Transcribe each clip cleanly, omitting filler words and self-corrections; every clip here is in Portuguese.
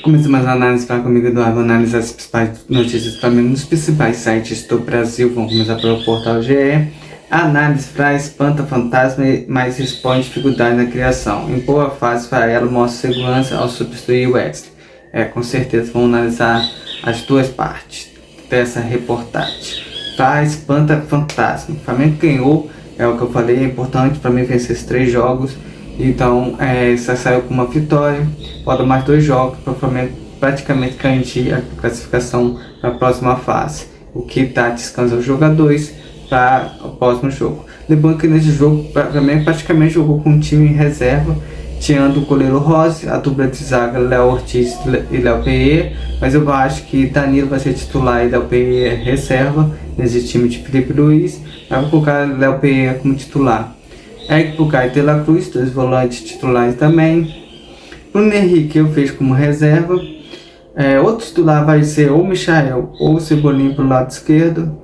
Começamos a análise para comigo, Eduardo. Analisar as principais notícias do Flamengo nos principais sites do Brasil. Vamos começar pelo portal GE. A análise faz espanta fantasma, mas expõe dificuldade na criação. Em boa fase, Faelo mostra segurança ao substituir Wesley. Com certeza vamos analisar as duas partes dessa reportagem. Faz espanta fantasma. O Flamengo ganhou, é o que eu falei, é importante para mim vencer esses 3 jogos. Então, só saiu com uma vitória, falta mais 2 jogos para o Flamengo praticamente garantir a classificação para a próxima fase, o que dá descanso aos jogadores para o próximo jogo. Lembrando que nesse jogo, o Flamengo praticamente jogou com um time em reserva, tirando o goleiro Rossi, a dupla de zaga Léo Ortiz e Léo Pereira, mas eu acho que Danilo vai ser titular e Léo Pereira reserva nesse time de Felipe Luiz, vai colocar Léo Pereira como titular. Eric Pucay e De La Cruz, 2 volantes titulares também. Bruno Henrique eu vejo como reserva. Outro titular vai ser ou Michael ou Cebolinha para o lado esquerdo.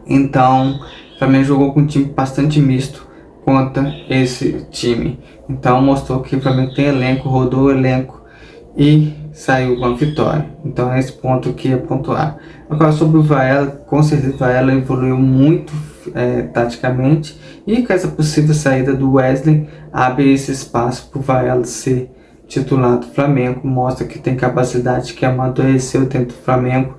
Então, o Flamengo jogou com um time bastante misto contra esse time. Então, mostrou que o Flamengo tem elenco, rodou o elenco e saiu com a vitória. Então, é esse ponto que é pontuar. Agora, sobre o Varela, com certeza o Varela evoluiu muito taticamente, e com essa possível saída do Wesley abre esse espaço para o Varela ser titular do Flamengo, mostra que tem capacidade, que amadureceu dentro do Flamengo.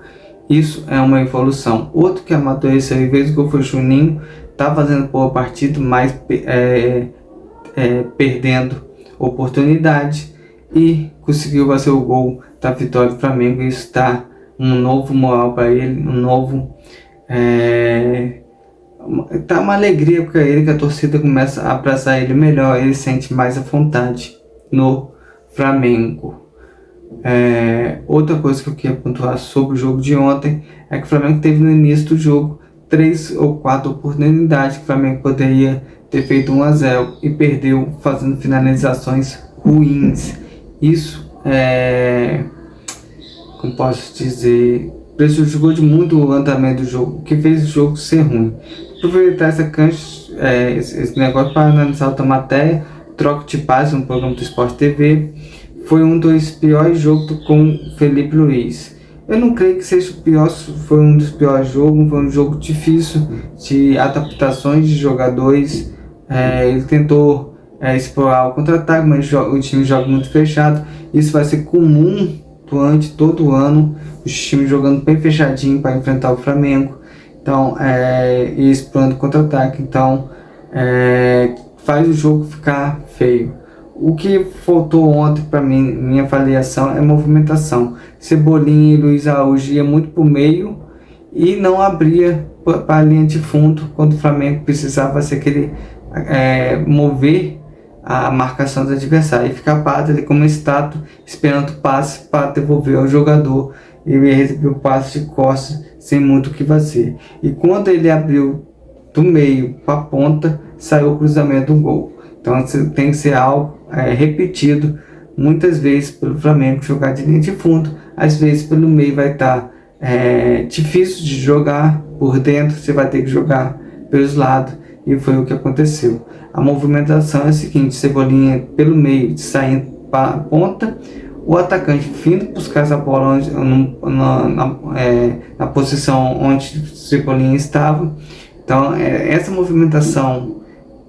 Isso é uma evolução. Outro que amadureceu em vez do gol foi o Juninho, está fazendo boa partida, mas perdendo oportunidade, e conseguiu fazer o gol da vitória do Flamengo. Isso dá um novo moral para ele, tá uma alegria para ele, que a torcida começa a abraçar ele melhor, ele sente mais à vontade no Flamengo. Outra coisa que eu queria pontuar sobre o jogo de ontem é que o Flamengo teve no início do jogo 3 ou 4 oportunidades que o Flamengo poderia ter feito 1-0 e perdeu fazendo finalizações ruins. Isso como posso dizer, prejudicou de muito o andamento do jogo, o que fez o jogo ser ruim. Aproveitar esse negócio para analisar outra matéria, troca de passes no programa do Sport TV. Foi um dos piores jogos com Felipe Luiz. Eu não creio que seja o pior, foi um dos piores jogos, foi um jogo difícil de adaptações de jogadores. Ele tentou explorar o contra-ataque, mas o time joga muito fechado. Isso vai ser comum durante todo o ano, os times jogando bem fechadinho para enfrentar o Flamengo. Então, e explorando contra-ataque. Então, faz o jogo ficar feio. O que faltou ontem para mim, minha avaliação, é movimentação. Cebolinha e Luiz Araújo ia muito para o meio e não abria para a linha de fundo quando o Flamengo precisava ser aquele mover a marcação do adversário e ficar parado ali como estátua, esperando o passe para devolver ao jogador. Ele recebeu o passe de costas sem muito o que fazer. E quando ele abriu do meio para a ponta, saiu o cruzamento do gol. Então tem que ser algo repetido muitas vezes pelo Flamengo, jogar de linha de fundo. Às vezes pelo meio vai estar difícil de jogar por dentro, você vai ter que jogar pelos lados, e foi o que aconteceu. A movimentação é a seguinte: Cebolinha pelo meio, saindo para a ponta, o atacante vindo buscar essa bola na posição onde Cebolinha estava. Então, essa movimentação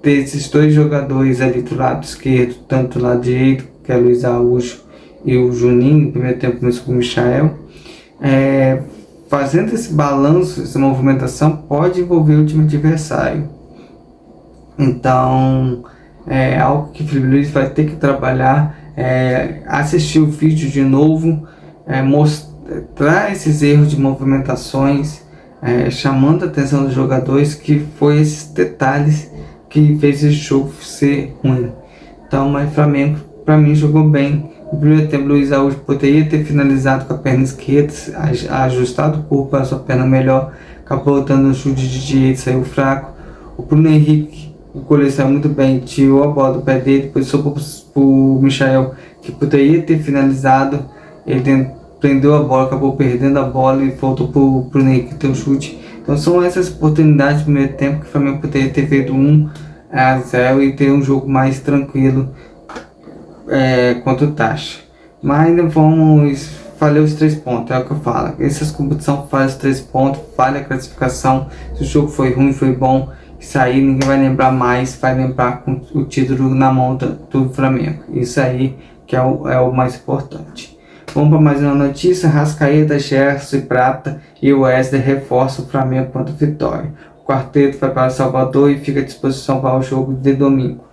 desses 2 jogadores ali do lado esquerdo, tanto do lado direito, que é o Luiz Araújo e o Juninho, no primeiro tempo começou com o Michael, fazendo esse balanço, essa movimentação pode envolver o time adversário. Então, algo que o Felipe Luiz vai ter que trabalhar, assistir o vídeo de novo, mostrar esses erros de movimentações, chamando a atenção dos jogadores, que foi esses detalhes que fez esse jogo ser ruim. Então, mas o Flamengo, para mim, jogou bem. No primeiro tempo, o Luiz Araújo poderia ter finalizado com a perna esquerda, ajustado o corpo para a sua perna melhor, acabou dando um chute de direito, saiu fraco. O Bruno Henrique, o goleiro saiu muito bem, tirou a bola do pé dele, depois sobrou para o Michael, que poderia ter finalizado. Ele prendeu a bola, acabou perdendo a bola e voltou para o Bruno Henrique ter um chute. Então são essas oportunidades no primeiro tempo que o Flamengo poderia ter feito 1-0 e ter um jogo mais tranquilo contra o Taxa. Mas ainda vamos falhar os 3 pontos, é o que eu falo. Essas competições falham os 3 pontos, falha a classificação. Se o jogo foi ruim, foi bom, isso aí ninguém vai lembrar mais, vai lembrar com o título na mão do Flamengo. Isso aí que é o mais importante. Vamos para mais uma notícia. Rascaeta, Gerson, Prata e Wesley reforçam o Flamengo contra o Vitória. O quarteto vai para Salvador e fica à disposição para o jogo de domingo.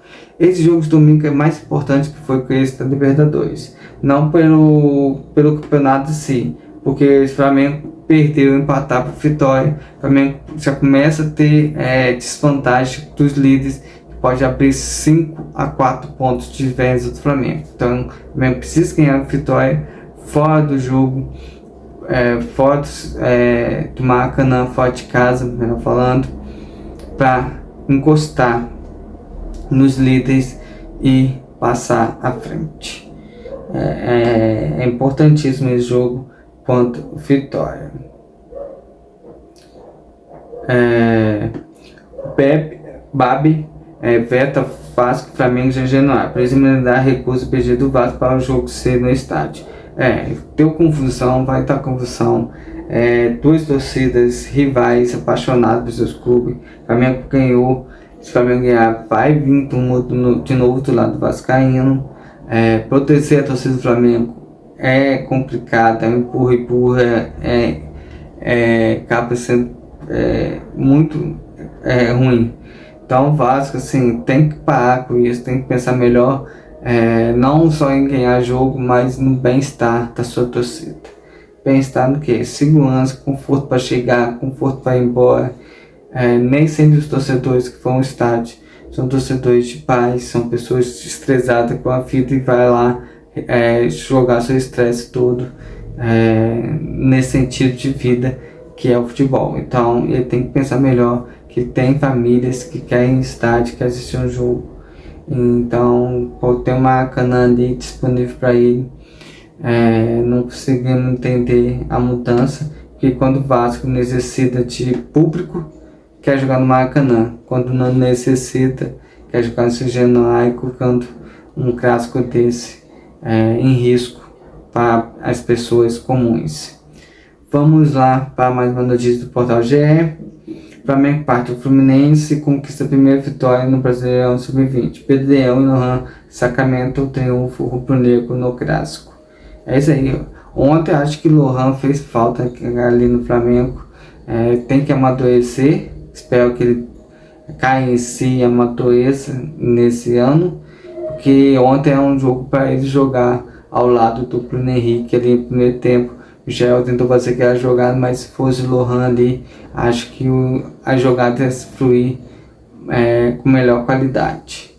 Esse jogo de domingo é mais importante que foi com esse da Libertadores. Não pelo campeonato em si, porque o Flamengo perdeu, empatar para o Vitória. O Flamengo já começa a ter desvantagem dos líderes, que pode abrir 5 a 4 pontos de diferença do Flamengo. Então, o Flamengo precisa ganhar a Vitória fora do jogo, fora do Maracanã, fora de casa, melhor falando, para encostar nos líderes e passar à frente. É importantíssimo esse jogo contra o Vitória. Babi veta Vasco, Flamengo e Januário. Preliminar recusa o pedido do Vasco para o jogo ser no estádio. Deu confusão, vai estar confusão. Duas torcidas rivais, apaixonadas por seus clubes. O Flamengo ganhou. Se o Flamengo ganhar, vai vir de novo do lado do vascaíno. Proteger a torcida do Flamengo é complicado, empurra, acaba sendo muito ruim. Então o Vasco assim, tem que parar com isso, tem que pensar melhor, não só em ganhar jogo, mas no bem-estar da sua torcida. Bem-estar no que? Segurança, conforto para chegar, conforto para ir embora. Nem sempre os torcedores que vão ao estádio são torcedores de paz, são pessoas estressadas com a vida e vai lá jogar seu estresse todo nesse sentido de vida que é o futebol. Então ele tem que pensar melhor, que tem famílias que querem estádio, querem assistir um jogo. Então pode ter uma Maracanã ali disponível para ele. Não conseguimos entender a mudança, porque quando o Vasco necessita de público, quer jogar no Maracanã. Quando não necessita, quer jogar no Januário, colocando um clássico desse em risco para as pessoas comuns. Vamos lá para mais uma notícia do Portal GE. Flamengo parte do Fluminense e conquista a primeira vitória no Brasileirão Sub-20. Pedro Leão e Lohan sacramentam o triunfo rubro-negro no clássico. É isso aí. Ontem acho que Lohan fez falta ali no Flamengo. Tem que amadurecer. Espero que ele caia em si e amadureça nesse ano, porque ontem é um jogo para ele jogar ao lado do Bruno Henrique ali no primeiro tempo. O Gel tentou fazer aquela jogada, mas se fosse o Lohan ali, acho que a jogada ia fluir com melhor qualidade.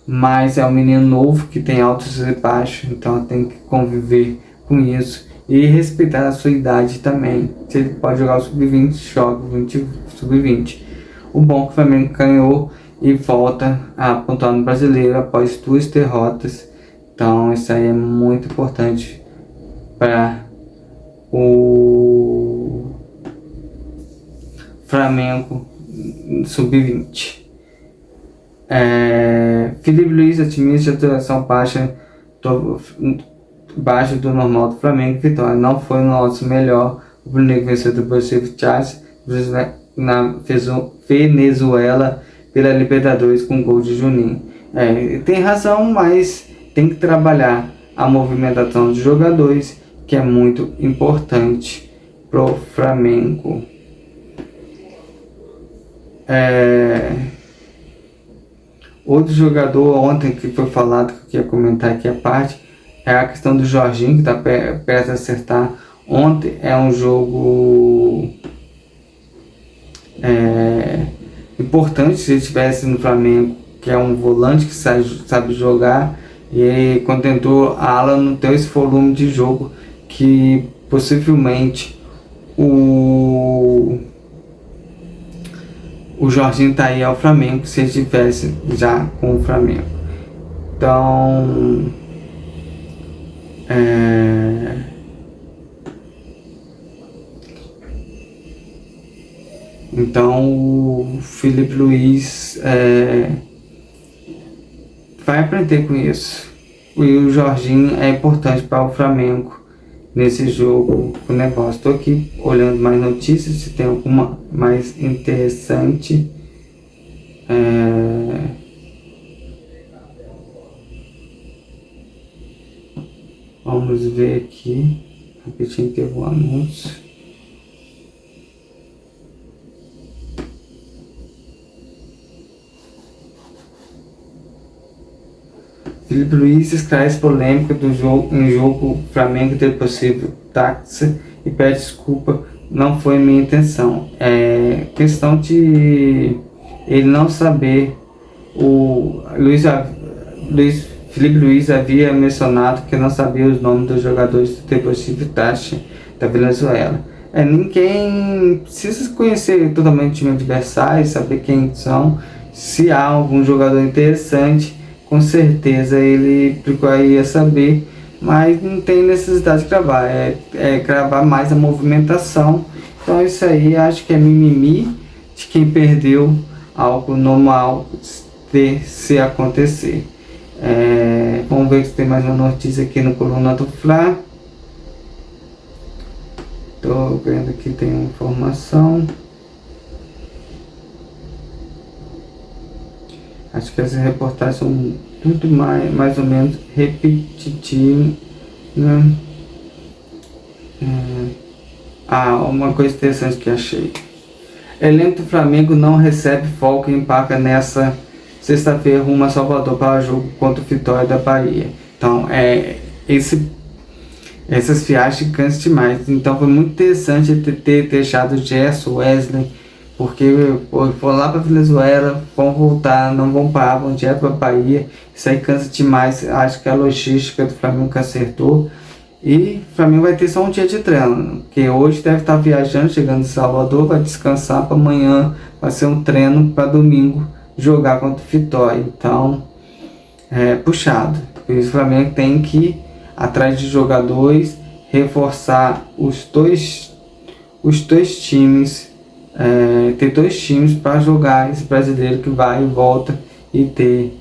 Mas é um menino novo que tem altos e baixos, então tem que conviver com isso e respeitar a sua idade também. Se ele pode jogar o sub-20, joga o sub-20. O bom é que o Flamengo ganhou e volta a pontuar no Brasileiro após 2 derrotas. Então isso aí é muito importante para o Flamengo sub-20. Felipe Luiz otimista de atuação baixa do normal do Flamengo. Vitória não foi o nosso melhor. O Bruno venceu do Bolívar Chávez na Venezuela pela Libertadores com gol de Juninho. Tem razão, mas tem que trabalhar a movimentação dos jogadores, que é muito importante pro Flamengo. Outro jogador ontem que foi falado, que eu ia comentar aqui a parte, é a questão do Jorginho, que está perto de acertar. Ontem é um jogo importante. Se ele estivesse no Flamengo, que é um volante que sabe jogar, e quando tentou a ala não deu esse volume de jogo que possivelmente o Jorginho tá aí ao Flamengo, se ele estivesse já com o Flamengo. Então o Felipe Luiz vai aprender com isso. o Jorginho é importante para o Flamengo nesse jogo. O negócio, estou aqui olhando mais notícias, se tem alguma mais interessante. Vamos ver aqui, rapidinho que o anúncio. Filipe Luís esclarece polêmica do jogo em jogo Flamengo ter possível táxi e pede desculpa, não foi minha intenção. É questão de ele não saber. O Filipe Luís havia mencionado que não sabia os nomes dos jogadores do Deportivo Táchira da Venezuela. Ninguém precisa conhecer totalmente o time adversário, saber quem são. Se há algum jogador interessante, com certeza ele procuraria saber, mas não tem necessidade de gravar, é gravar mais a movimentação. Então isso aí acho que é mimimi de quem perdeu algo normal de se acontecer. Vamos ver se tem mais uma notícia aqui no Coluna do Fla. Tô vendo que tem uma informação. Acho que essas reportagens são tudo mais ou menos repetitivas, né? Uma coisa interessante que achei. Elenco do Flamengo não recebe folga e embarca nessa sexta-feira rumo a Salvador para o jogo contra o Vitória da Bahia. Então, essas viagens cansam demais. Então, foi muito interessante ter deixado o Gerson, Wesley, porque foram lá para Venezuela, vão voltar, não vão parar, vão direto para Bahia. Isso aí cansa demais. Acho que a logística do Flamengo que acertou. E o Flamengo vai ter só um dia de treino, porque hoje deve estar viajando, chegando em Salvador, vai descansar para amanhã, vai ser um treino para domingo jogar contra o Vitória. Então é puxado. Por isso o Flamengo tem que ir atrás de jogadores, reforçar os dois times. Ter dois times para jogar esse brasileiro que vai e volta, e ter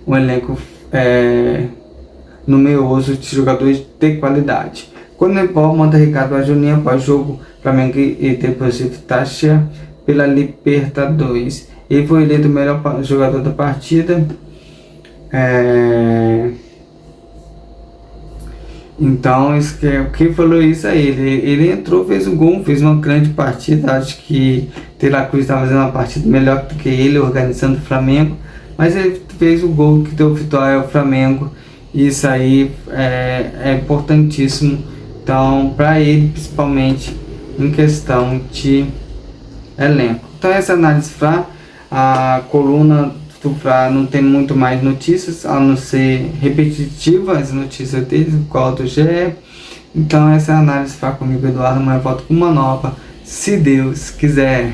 um elenco numeroso de jogadores de qualidade. Quando o Nepal manda Ricardo a Juninho após jogo Flamengo e Deportivo Táchira pela Libertadores. Ele foi eleito o melhor jogador da partida. Então, quem falou isso aí, ele entrou, fez um gol, fez uma grande partida. Acho que De La Cruz está fazendo uma partida melhor do que ele, organizando o Flamengo, mas ele fez o gol que deu vitória ao Flamengo. Isso aí é importantíssimo, então, para ele, principalmente em questão de elenco. Então, essa análise a coluna do Fla não tem muito mais notícias, a não ser repetitivas as notícias dele, qual do GE. Então, essa análise comigo, Eduardo, mas eu volto com uma nova, se Deus quiser.